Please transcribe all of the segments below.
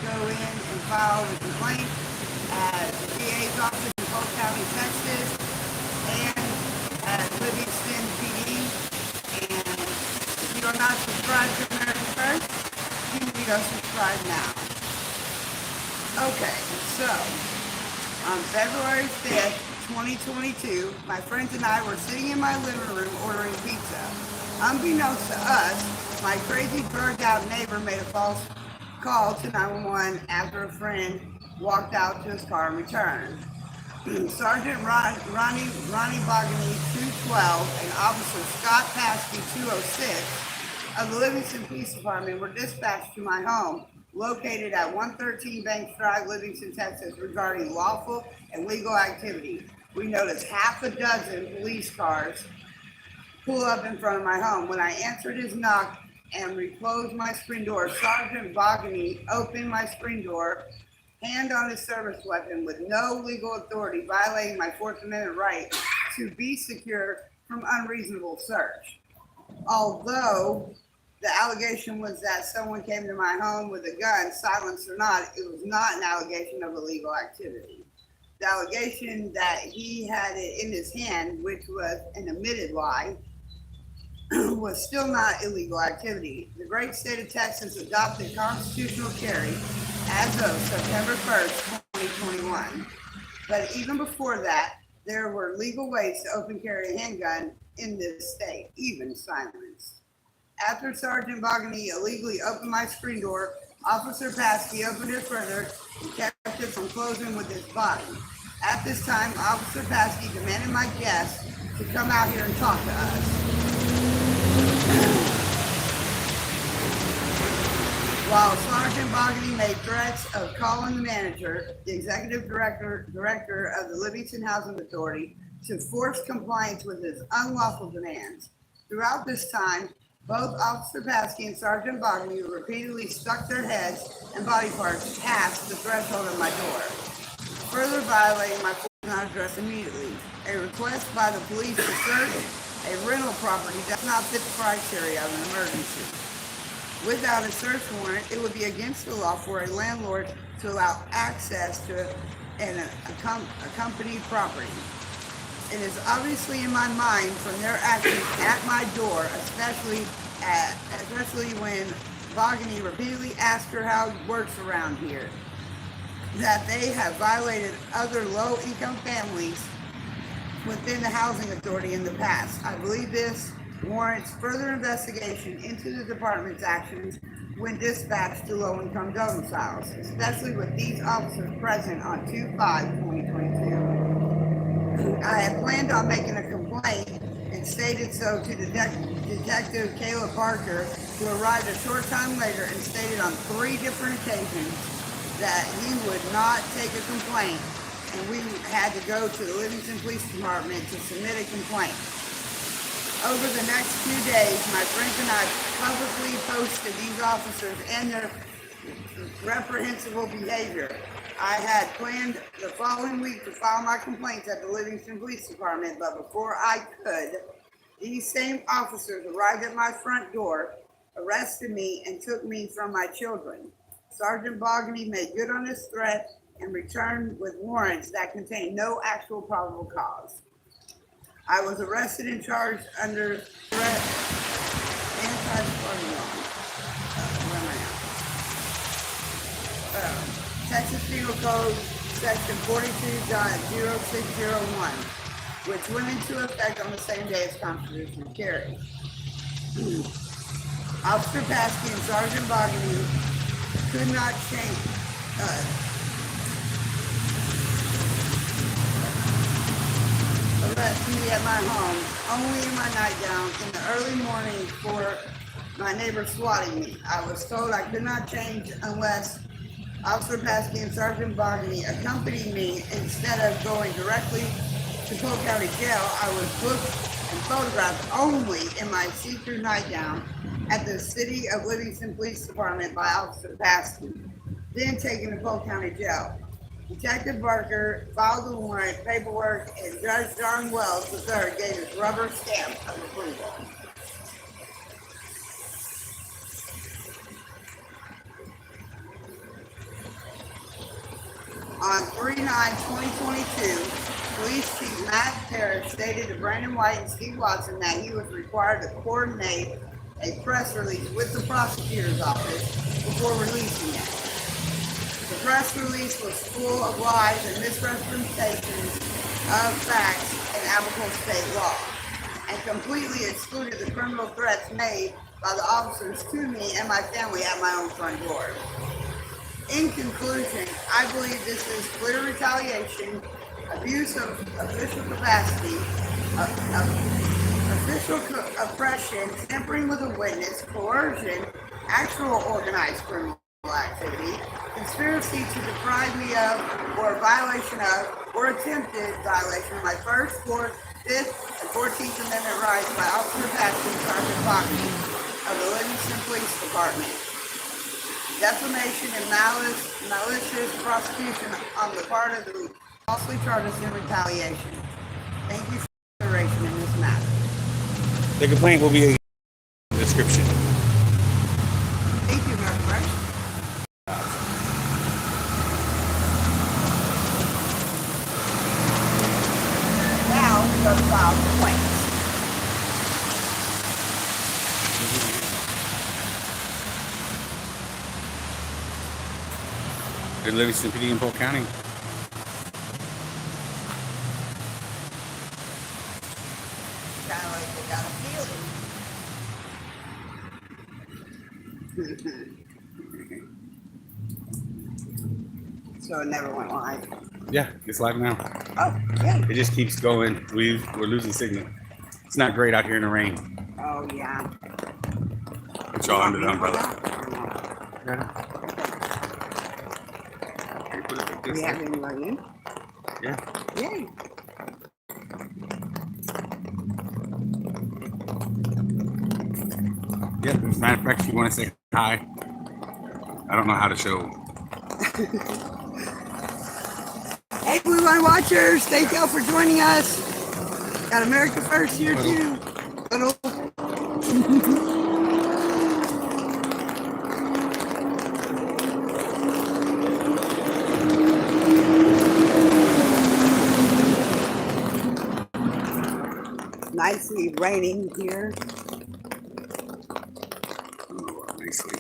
go in and file the complaint at the DA's office in Polk County, Texas, and at Livingston PD. And if you are not subscribed to American First, you need to subscribe now. Okay, so on February 5th, 2022, my friends and I were sitting in my living room ordering pizza. Unbeknownst to us, my crazy burnt out neighbor made a false call to 911 after a friend walked out to his car and returned. Sergeant Ronnie Bogany, 212, and Officer Scott Paskey, 206, of the Livingston Police Department were dispatched to my home, located at 113 Banks Drive, Livingston, Texas, regarding lawful and legal activity. We noticed half a dozen police cars pull up in front of my home. When I answered his knock and reclosed my screen door, Sergeant Bogany opened my screen door, hand on his service weapon with no legal authority, violating my Fourth Amendment right to be secure from unreasonable search. Although the allegation was that someone came to my home with a gun, silenced or not, it was not an allegation of illegal activity. The allegation that he had it in his hand, which was an admitted lie, was still not illegal activity. The great state of Texas adopted constitutional carry as of September 1st, 2021. But even before that, there were legal ways to open carry a handgun in this state, even silenced. After Sergeant Bogany illegally opened my screen door, Officer Paskey opened it further and kept it from closing with his body. At this time, Officer Paskey demanded my guests to come out here and talk to us. While Sergeant Bogany made threats of calling the manager, the executive director of the Livingston Housing Authority, to force compliance with his unlawful demands. Throughout this time, both Officer Paskey and Sergeant Bogany repeatedly stuck their heads and body parts past the threshold of my door, further violating my not addressed immediately. A request by the police to search a rental property does not fit the criteria of an emergency. Without a search warrant, it would be against the law for a landlord to allow access to a company property. It is obviously in my mind from their actions at my door, especially when Bogany repeatedly asked her how it works around here, that they have violated other low-income families within the housing authority in the past. I believe this warrants further investigation into the department's actions when dispatched to low-income domiciles, especially with these officers present on 2/5/2022. I had planned on making a complaint and stated so to Detective Caleb Parker, who arrived a short time later and stated on 3 different occasions that he would not take a complaint, and we had to go to the Livingston Police Department to submit a complaint. Over the next few days, my friends and I publicly posted these officers and their reprehensible behavior. I had planned the following week to file my complaints at the Livingston Police Department, but before I could, these same officers arrived at my front door, arrested me, and took me from my children. Sergeant Bogany made good on his threat and returned with warrants that contained no actual probable cause. I was arrested and charged under threat anti-sparking law. Where am I at? Texas Penal Code Section 42.0601, which went into effect on the same day as constitutional carry. Officer Paskey and Sergeant Bogany could not arrest me at my home, only in my nightgown, in the early morning for my neighbor swatting me. I was told I could not change unless Officer Paskey and Sergeant Bogany accompanied me. Instead of going directly to Polk County Jail, I was booked and photographed only in my see-through nightgown at the City of Livingston Police Department by Officer Paskey, then taken to Polk County Jail. Detective Barker filed the warrant paperwork, and Judge John Wells III gave his rubber stamp of approval. On 3/9/2022, Police Chief Matt Parrish stated to Brandon White and Steve Watson that he was required to coordinate a press release with the prosecutor's office before releasing it. The press release was full of lies and misrepresentations of facts in applicable state law, and completely excluded the criminal threats made by the officers to me and my family at my own front door. In conclusion, I believe this is clear retaliation, abuse of official capacity, official oppression, tampering with a witness, coercion, actual organized criminal activity, conspiracy to deprive me of, or violation of, or attempted violation of my First, Fourth, Fifth, and 14th Amendment rights by Officer Patrick Sergeant Bachman of the Livingston Police Department. Defamation and malicious prosecution on the part of the falsely charged us in retaliation. Thank you for consideration in this matter. The complaint will be in the description. Thank you very much. Now we go to file complaints. In Livingston PD in Polk County. Kind of like they got a feeling. So it never went live. Yeah, it's live now. Oh, yeah. It just keeps going. We're losing signal. It's not great out here in the rain. Oh, yeah. It's all under the umbrella. Do we have anyone in? Yeah. Yay. Yeah. As a matter of fact, if you want to say hi, I don't know how to show. Hey, Blue Line Watchers, thank y'all for joining us. Got America First here too. Little. Nicely raining here. Oh, nicely.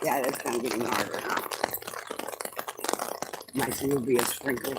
Yeah, that's kind of getting harder, huh? Nicely will be a sprinkle.